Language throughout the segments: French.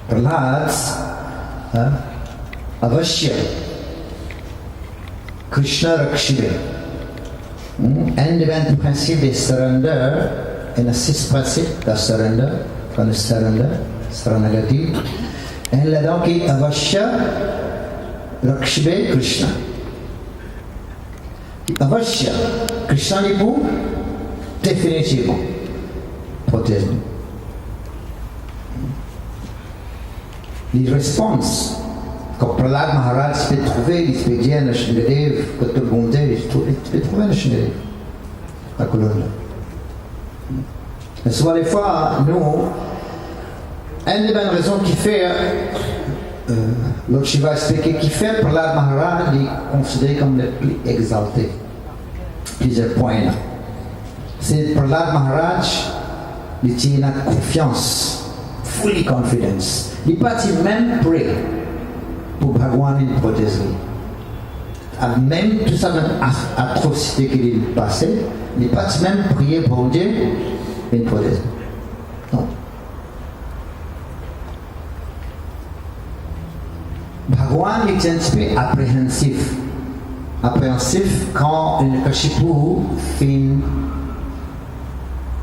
Prahlad, Avashya, Krishna Rakshive. En event principe de surrender, en a 6 principes de surrender, quand le surrender, Saranagati. En là-dedans qui est Avashya, Rakshive, Krishna. Avashya, Krishna n'est pour définitivement protéger. Les réponses que Prahlad Maharaj peut trouver, il peut dire à Shnidev, que tout le monde dit, il peut trouver à Shnidev, la colonne. Et souvent, les fois, nous, une des bonnes raisons qui fait, l'autre Shiva expliqué, qui fait Prahlad Maharaj, il est considéré comme le plus exalté. Plusieurs points là. C'est Prahlad Maharaj, il tient la confiance, fully confidence. Il n'est pas même prêt pour Bhagwan une protéger. Même tout ça, même atrocité qu'il est passé, il n'est pas même prié pour Dieu une protéger. Non. Bhagwan est un peu appréhensif. Appréhensif quand une Kashipu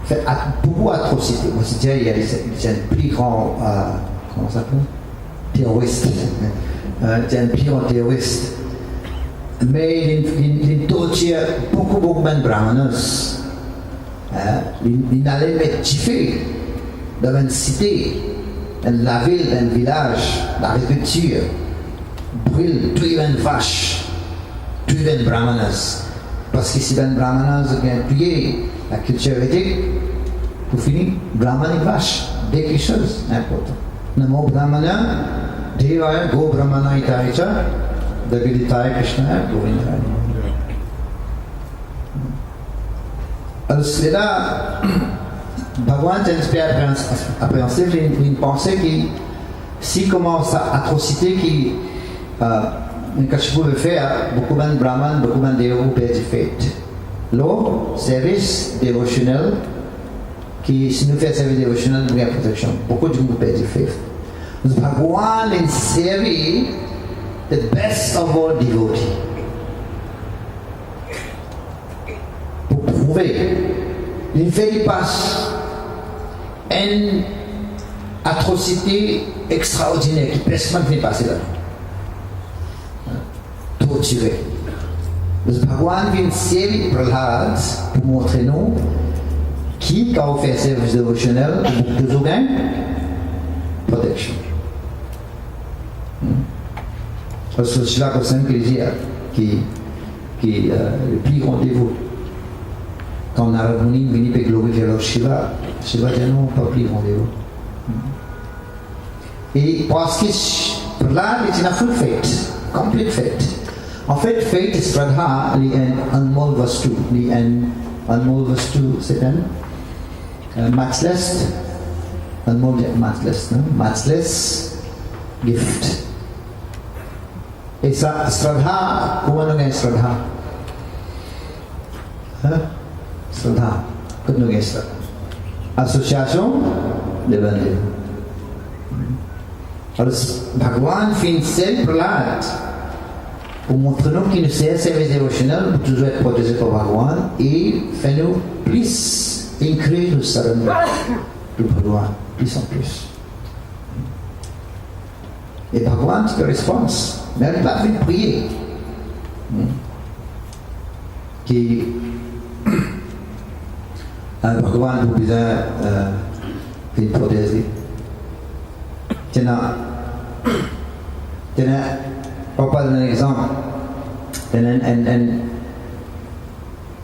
fait beaucoup d'atrocités. Moi, je dirais qu'il y a un plus grand, comment ça s'appelle? Terroriste. C'est un plus grand terroriste. Mais il torture beaucoup de brahmanas. Il allait mettre Tifé dans une cité, dans la ville, dans le village, dans l'agriculture. Brûle, tuer une vache, tuer une brahmanas. Parce que si une brahmanas a tué la culture védique, pour finir, brahman et vache, dès quelque chose, n'importe. Namo brahmana, devaya go brahmana itaicha, daviditaya Krishna, govindaya. Alors c'est là, Bhagwan est un peu appréhensif, il pensait que si commence à atrocité qui Kashipu veut faire, beaucoup de brahman, beaucoup de dévots peuvent être faits. Le service dévotionnel, qui si nous faisons service dévotionnel, nous avons protection. Beaucoup de gens peuvent être faits. Bhagwan est servi the best of all devotees. Pour prouver, il fait passe une atrocité extraordinaire qui personne ne peut passer là. Torturé. Bhagwan vient servir Prahlad pour montrer nous qui, quand on fait service dévotionnel, toujours gagne protection. Parce que c'est là que c'est un plaisir qui est le plus grand dévot. Quand Narad Muni vient pour glorifier leur Shiva, Shiva dit non, pas plus grand dévot. Et parce que Prahlad est une full faith, complete faith. En fait, faith is Shraddha, li en anmol vastu. Li en anmol vastu, c'est un matchless, anmol matchless, non? Matchless gift. Et ça, Shraddha, comment on dit Shraddha? Shraddha, comment on dit Shraddha? Association de bandits. Alors, Bhagwan fait une seule Prahlad pour montrer nous qu'il nous sert service dévotionnel pour toujours être protégé par Bhagwan et faire nous plus inclure le surrender de Bhagwan, plus en plus. Et Bhagwan, c'est la réponse. Mais elle n'a pas fait de prier. Qui Bhagwan a besoin de protéger. Tiens, on va donner un exemple.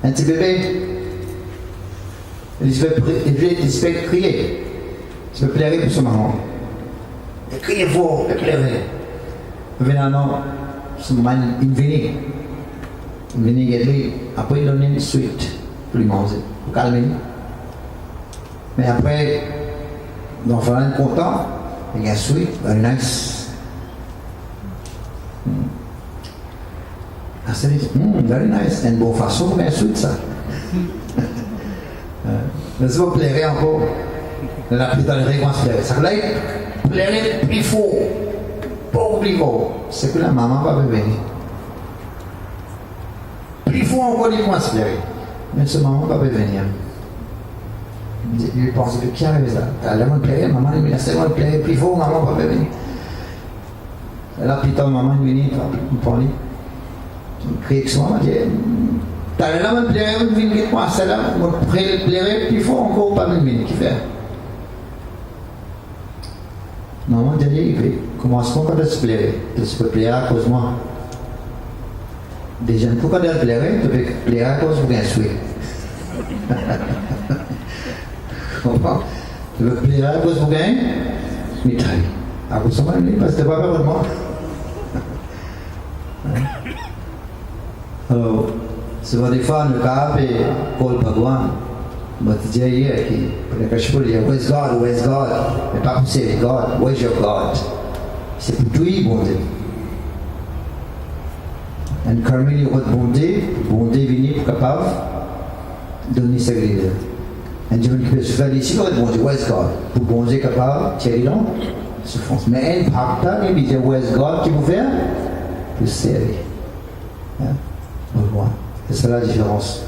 Un petit bébé, il se fait crier. Il se fait pleurer pour son maman. Il crie fort, il pleure. Finalement, son maman, il vient. Il vient aider. Après, il donne une suite pour lui manger, pour calmer. Mais après, l'enfant est content. Il y a une suite, very nice. I said, very nice. Une bonne façon, mais suite ça. Mais ça va pleurer encore. La plupart des réponses pleurer. Ça pleurer plus fort. Beaucoup plus fort. C'est que la maman va venir. Plus fort encore les points pleurer. Mais ce maman va venir. Il pense que qui arrive là? Elle va pleurer, maman il me laisse pleurer plus fort, maman va venir. Là plus tard, maman est venue, il me parle. Il crie que maman dit, t'as là me pleurer, il vient que moi, c'est là, on pleurer plus fort encore, pas venir, qui fait? Maman dit, il commence pas à se pleurer, tu peux pleurer à cause de moi. Déjà, pourquoi tu pleurer, tu peux pleurer à cause de bien sûr. Tu veux pleurer à cause de bien? Mais tu à cause de moi, parce que tu n'es pas vraiment. Alors, souvent des fois, nous avons Paul Bhagwan, notre Dieu qui, pour je peux dire, where's God? Mais pas pour c'est God, where's your God? C'est pour tout, bon Dieu. Et quand il y a bon Dieu venu pour capable de donner sa grille. Et je me dis que je fais ici, bon Dieu, where's God? Pour bon Dieu capable, Thierry non, souffrance. Mais un partant, il dit, where's God qui vous fait? Pour servir. Bhagwan. C'est ça la différence.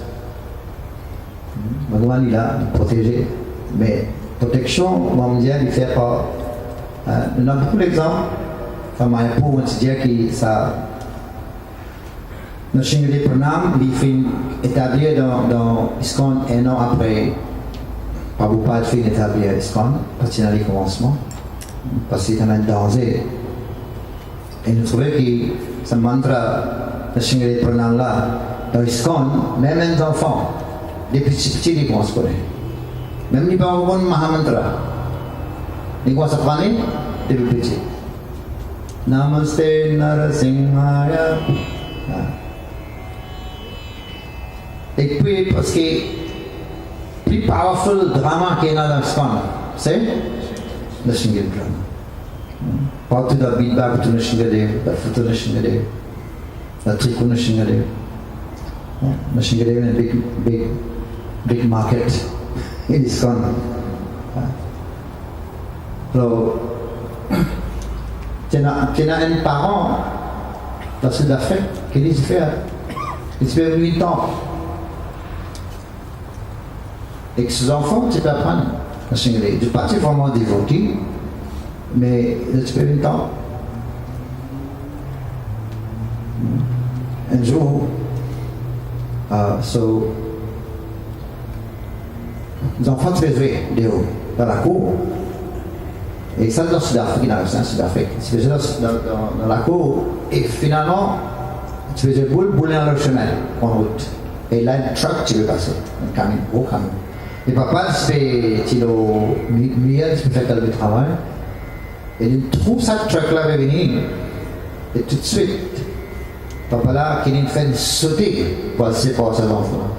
Bhagwan, il a protégé. Mais protection, mondiale, il ne fait pas. On a beaucoup d'exemples. Comme un pauvre, on se dit que ça. Notre Shingri Pranam, il fait établir dans ISKCON un an après. Prabhupada fait établir ISKCON, parce qu'il y a les commencements. Parce qu'il y a un danger. Et nous trouvons que ce mantra. Le Shingri Pranam là, dans ISKCON, même les enfants, les petits, ils commencent à connaître. Même les parents vont Mahamantra. Ils commencent à prendre des petits. Namaste Narasimhaya. Et puis, parce que le plus powerful drama qu'il y a dans ISKCON, c'est le Shingri Pranam. Partout dans le beatback, tout le Shingri, dans le photo de Shingri. The Trikuna Shingadev. Shingadev in a big market in ISKCON. So, tu as un parent dans le sud d'Afrique qui dit il se fait 8 ans. Et que ses enfants, tu peux apprendre le Shingadev. Tu n'es pas vraiment dévoté, mais tu fais 8 ans. Un jour, les enfants se faisaient dehors, dans la cour. Et ça, dans le Sud-Afrique, ils se faisaient dans la cour. Et finalement, tu faisais boule dans le chemin, en route. Et là, un truck, tu veux passer, un camion, gros camion. Et papa, il fait, il fait le travail. Et il trouve ça, le truck-là va venir. Et tout de suite, papa là, qui nous fait sauter pour passer par ses enfants.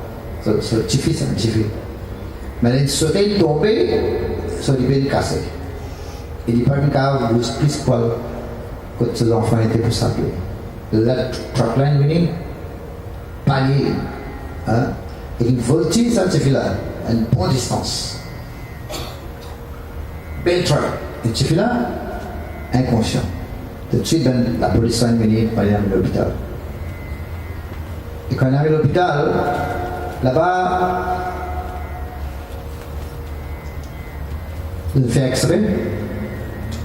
C'est un petit fils. Mais il sautait, il tombait, sur les pieds cassés. Il dit pas une cave, plus poil, que ses enfants étaient pour s'appeler. Le truckline venu, palier. Et il voltige, ça suffit là, à une bonne distance. Bel truck. Il suffit là, inconscient. Tout de suite, la police est venue pour aller à l'hôpital. Et quand on arrive à l'hôpital, là-bas, il fait extrait.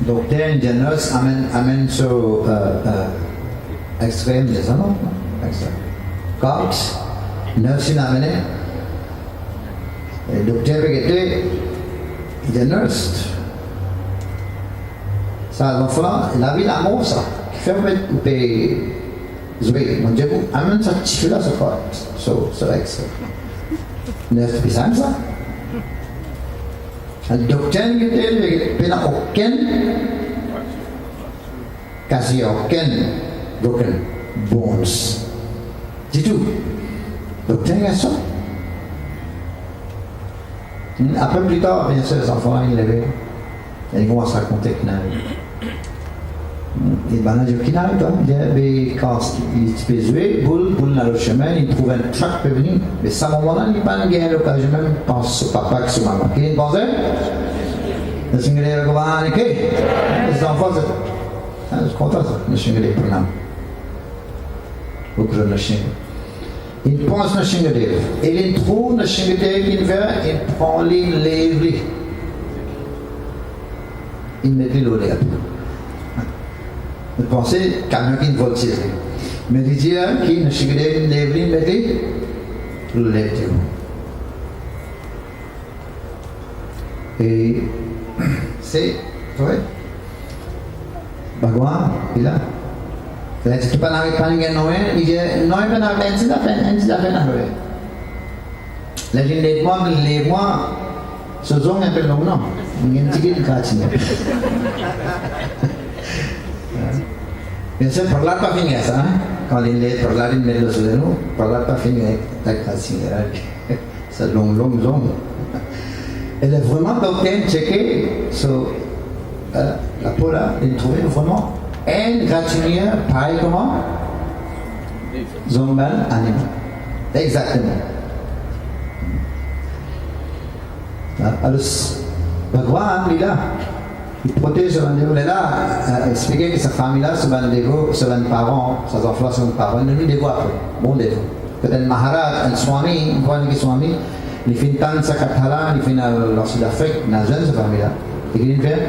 Le docteur et la nurse amènent sur extrait, mais ça non, extrait. Cox, nurse l'a amené. Le docteur était, il est nurse. Ça, l'enfant, il a vu la mort, ça. Qui fait jouer. Mon Dieu, amène ça, tu fais là, ça part. Ça extrait. Nurse, puis ça, ça. Le docteur il n'a quasi aucun broken bones. C'est tout. Le docteur il a ça. Après plus tard, bien sûr, les enfants ils l'avaient. Ils commencent à raconter qu'il et ben je qui n'arrive pas. Quand il peut jouer, boule dans le chemin, il trouve un truck pour venir. Mais à ce moment-là, il n'y a pas de l'occasion, même pense au papa que sur maman. Qui pensait? Le Singale Bhagavan, les enfants, je suis content, le Singale Pranam. Au Guru Nashinga. Il pense le Shingadev. Il trouve le Shingadev, il prend les. Il met l'eau là. Vous pensez quelqu'un qui ne vote pas. Mais il dit qu'il ne chigre pas l'ébris, il met l'eau là. Et c'est vrai. Bhagwan, il a. Là, tu peux pas n'arriver pas à gagner non, il dit non, il va n'arriver un petit affaire n'arriver. Là, j'ai les mois, ce sont un peu long, non? Il y a un petit peu de gratuit. Bien sûr, par là, pas fini ça. Quand il est par là, il met le soleil, par là, pas fini avec la gratuit. C'est long. Elle est vraiment doctrine checkée sur la peau là, il trouvait vraiment un gratuit pareil comment Zomban animal. Exactement. Alors, Bhagwan, il est là. Il protège ce bandego. Il est là, expliquer que sa famille là, ce bandego, ce parents, ses enfants sont parents, il ne les voit pas. Bon défaut. Peut-être Maharaj, un Swami, un point de Swami, il fait une tante sa Kathala, il fait dans Sud-Afrique, dans la jeune famille là. Et qu'il fait,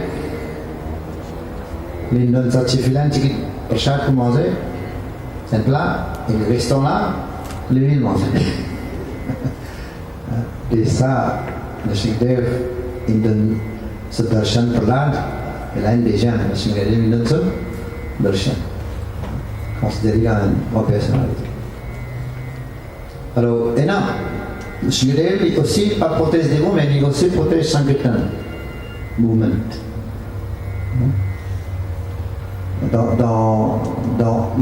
il donne sa tchifilan, il prachad pour manger, c'est plat, et le restant là, lui il mange. Et ça, le Shikdev, il donne ce darshan pralad, et là il déjà, le Shikdev, il donne ce darshan. Considéré comme une bonne personnalité. Alors, et non, le Shikdev, il aussi pas protège des mots, mais il aussi protège Sankirtan movement. Dans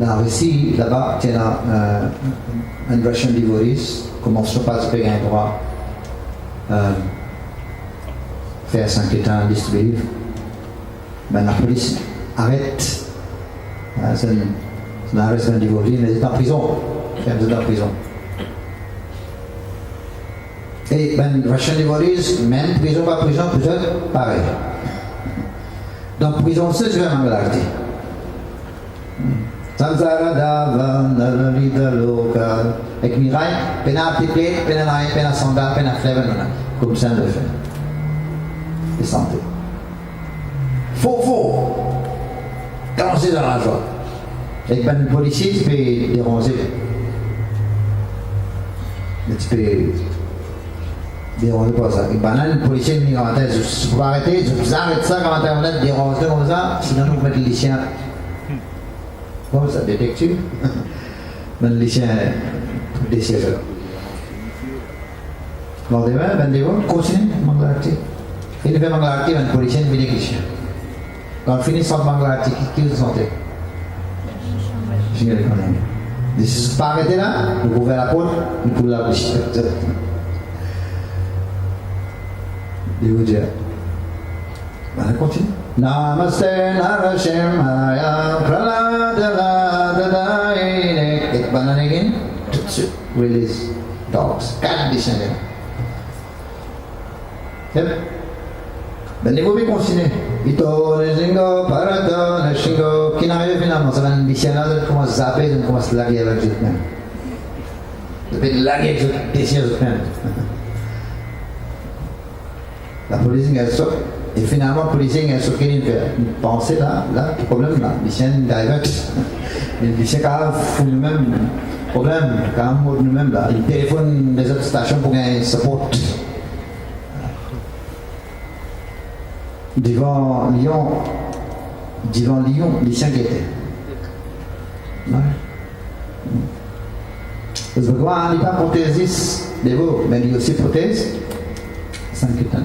la Russie, là-bas, il y a un Russian devotee, commence à pas se payer un droit faire Sankirtan distribuer. Ben, la police arrête. C'est un arrest d'un devotee, mais il est en prison. Il est en prison. Et ben, Russian devotees, même prison, pas prison, peut-être pareil. Dans prison, c'est je vais m'engager. Samsara dava nararida loka. Avec Mirai, pena tipe, pena naï, pena sanda, pena fleven, comme ça le fait. Et santé. Faux. Danser dans la joie. Avec ben policier, tu peux déranger. Mais tu peux déranger pas ça. Avec banane, le policier me dit en tête, je peux arrêter, je arrête ça quand on va déranger comme ça, sinon nous mettons les chiens. Comment ça détective? Ben les chiens des sièges. Lendemain, ben des gens continuent Manglarti. Il fait Manglarti, ben le policier me dit les chiens. Quand on finit sans Manglarti, qui vous sentez? Je ne les connais. Si vous pas arrêté là, vous pouvez la porte, vous pouvez la bouche. Et vous dire, on continue. Namaste Narashimaya Praladadadadaine. Et banane again, tout de suite, release dogs. 4 descendants. Yep. Ben les mauvais continuent. Ito, Neshingo, Parato, Neshingo, qui n'arrive finalement, ça va une mission là, ça commence à zapper, ça commence à laguer avec les autres. Ça fait laguer avec les autres. La police elle sort et finalement la police elle sort qu'elle fait penser là le problème là les chiens direct les chiens quand font le même problème quand nous même là ils téléphonent des autres stations pour gagner support devant Lyon les chiens qui étaient parce que Bhagwan n'est pas prothésiste des veaux mais il aussi prothèse Sankirtan.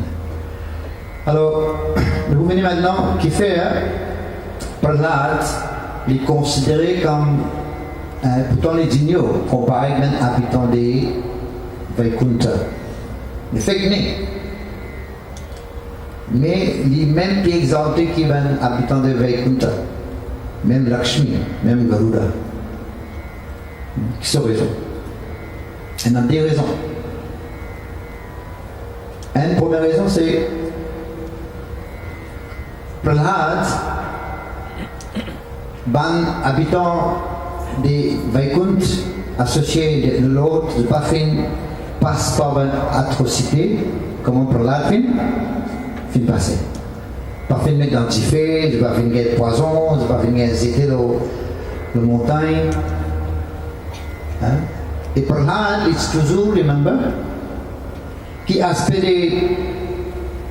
Alors, vous venez maintenant qui fait Prahlad, il est considéré comme pourtant les dignos, comparé même habitants des Vaikuntha. Il fait que mais il est même plus exalté qu'il est habitant des Vaikuntha, même Lakshmi, même Garuda. Qui sont raisons? Il y en a des raisons. Une première raison, c'est Prahlad, ban habitant des Vaikunt associés de l'autre, de Bafin, passe par une atrocité, comment Prahlad fin passer. Bafin m'identifier, de Bafin get poison, de Bafin hésiter le montagne. Hein? Et Prahlad, it's toujours, remember, qui aspire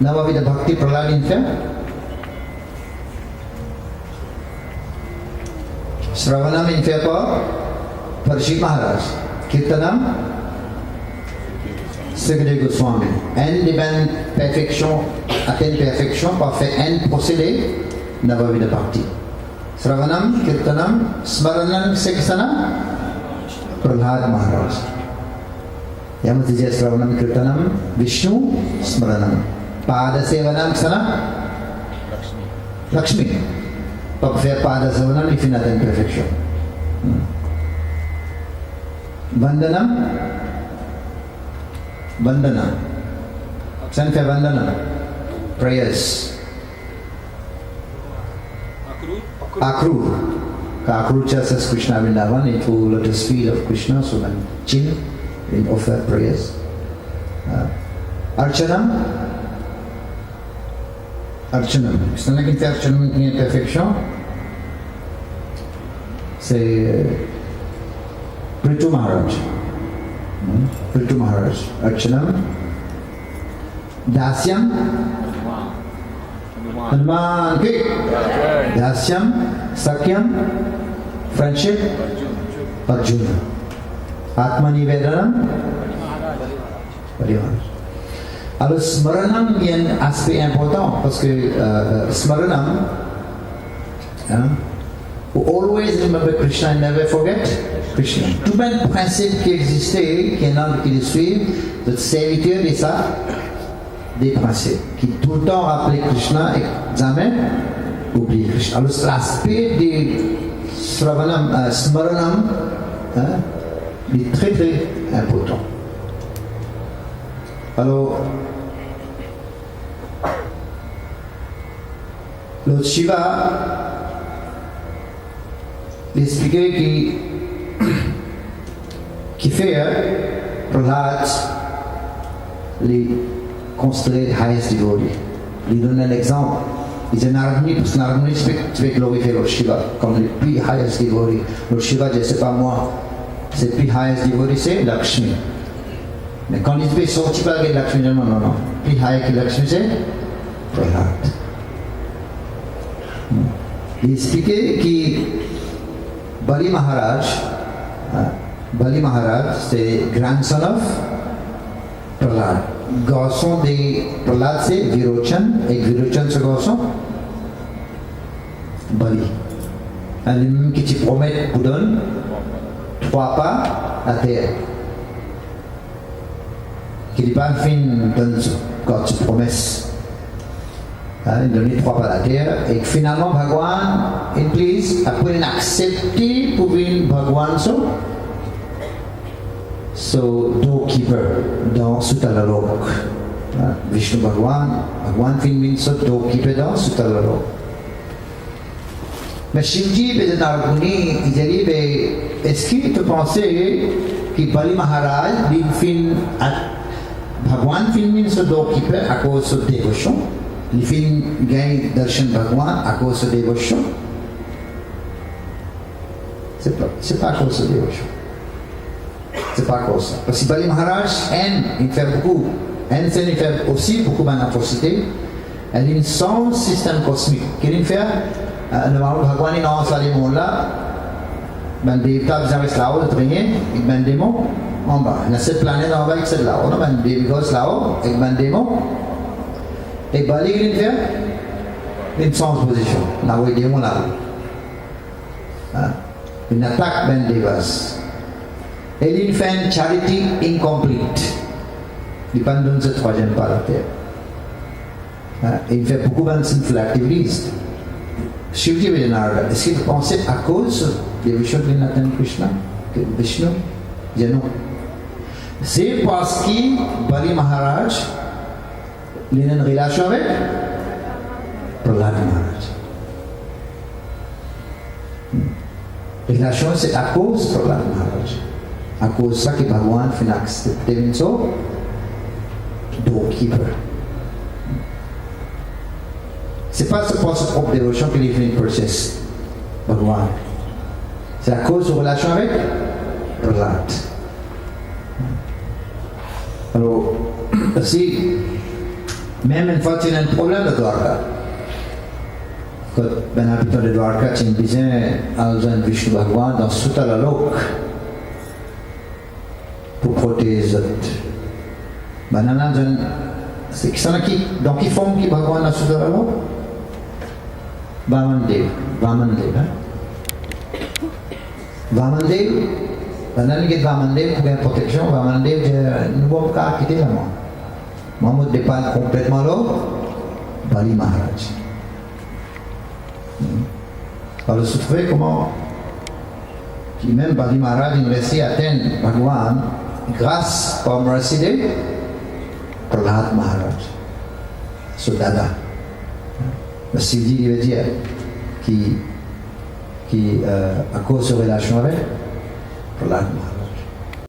Navavida Bhakti Prahlad in fait. Sravanam in fait par Parshit Maharaj. Kirtanam, Sukadeva Goswami. And divine perfection, atteint perfection, parfait and procédé, Navavida Bhakti. Sravanam, Kirtanam, Smaranam, Seksanam, Prahlad Maharaj. Yamatija Sravanam, Kirtanam, Vishnu, Smaranam. Pada Sevanam, Sana, Lakshmi. Pour faire Pada Sevanam, il finit atteint perfection. Vandanam, Vandana. Ça fait Vandana. Prayers. Akrur. Akrur says Krishna Vrindavan into lotus feet of Krishna, so when chin, we offer prayers. Archanam. Archanam. C'est un qui fait Archanam qui est perfection. C'est Prithu Maharaj. Prithu Maharaj. Archanam. Dasyam. Hanuman Ki. Dasyam. Sakyam. Friendship. Arjuna. Atmanivedanam. Parimaharaj. Alors, Smaranam, il y a un aspect important parce que Smaranam, always remember Krishna and never forget Krishna. Tout un principe qui existait, qui est un qui le suit, le serviteur de ça, des principes, qui tout le temps rappelait Krishna et jamais oublier Krishna. Alors, l'aspect de Smaranam est très très important. Alors, Lord Shiva expliquait qui fait Prahlad les considérés highest devotee. Il donne un exemple. Il dit Narmuni, parce que Narmuni tu veux glorifier Lord Shiva comme le plus highest devotee. Lord Shiva, je ne sais pas moi, c'est le plus highest devotee, c'est Lakshmi. Mais quand il fait sortir par Lakshmi, non. Plus high que Lakshmi, c'est Prahlad. Il expliquait que Bali Maharaj, c'est grandson of Prahlad. Garçon de Prahlad, c'est Virochan, et Virochan, c'est garçon Bali. Et lui qui te promet pour donner 3 pas à terre. Qui n'est pas un film quand tu promesses. Il donne 3 pas à la terre et finalement Bhagwan, il please, après il accepté pour venir Bhagwan so doorkeeper dans Sutalalok. Vishnu Bhagwan fin so doorkeeper dans Sutalalok. Mais Shivji et Narguni, il dit, est-ce que tu pensais que Bali Maharaj, il fin Bhagwan fin so doorkeeper à cause de dévotion? Il fin gagne darshan Bhagwan à cause de dévotion? C'est pas à cause de dévotion. C'est pas à cause ça. Parce que Bali Maharaj il fait beaucoup. Il fait aussi beaucoup d'atrocités. Il a un son système cosmique. Qu'il fait, normalement, Bhagwan il lance les mondes là. Ben Devta jamais là-haut de traîner. Il ben démon en bas. Il y a cette planète en bas qui est là-haut. Ben Devigos là-haut. Il ben démon. Et Bali il fait une sans position. Là-haut il démon là-haut. Une attaque ben Devas. Et il fait une charity incomplete. Il pas donne ce 3e pas à la terre. Il fait beaucoup de sinful activities. Shivji Vijayanarada, est-ce qu'il pensait à cause des Vishnu Nathan Krishna, Vishnu? Je non. C'est parce que Bali Maharaj, il a une relation avec Prahlad Maharaj. Relation c'est à cause de Prahlad Maharaj. À cause de ça que Bhagwan fait accepter une chose, doorkeeper. C'est pas pour sa propre dévotion qu'il est venu process, Bhagwan. C'est à cause de relation avec Prahlad. Alors, aussi, même une fois qu'il y a un problème de Dwarka, quand un habitant de Dwarka, tu me disais, Aljan Vishnu Bhagwan dans Sutalalok pour protéger les autres. C'est ça qui, dans qui forme qui Bhagwan dans Sutalalok? Vamandev, hein? Vamandev, Vamandev pour une protection, Vamandev, nous ne pouvons pas quitter la mort. Mahmoud dépend complètement là, Bali Maharaj. Alors, se trouve comment, même Bali Maharaj, il réussit à atteindre Bhagwan grâce à merci de Prahlad Maharaj, ce dada. Le Sivji, il veut dire, qui à cause de relation avec Prahlad Maharaj.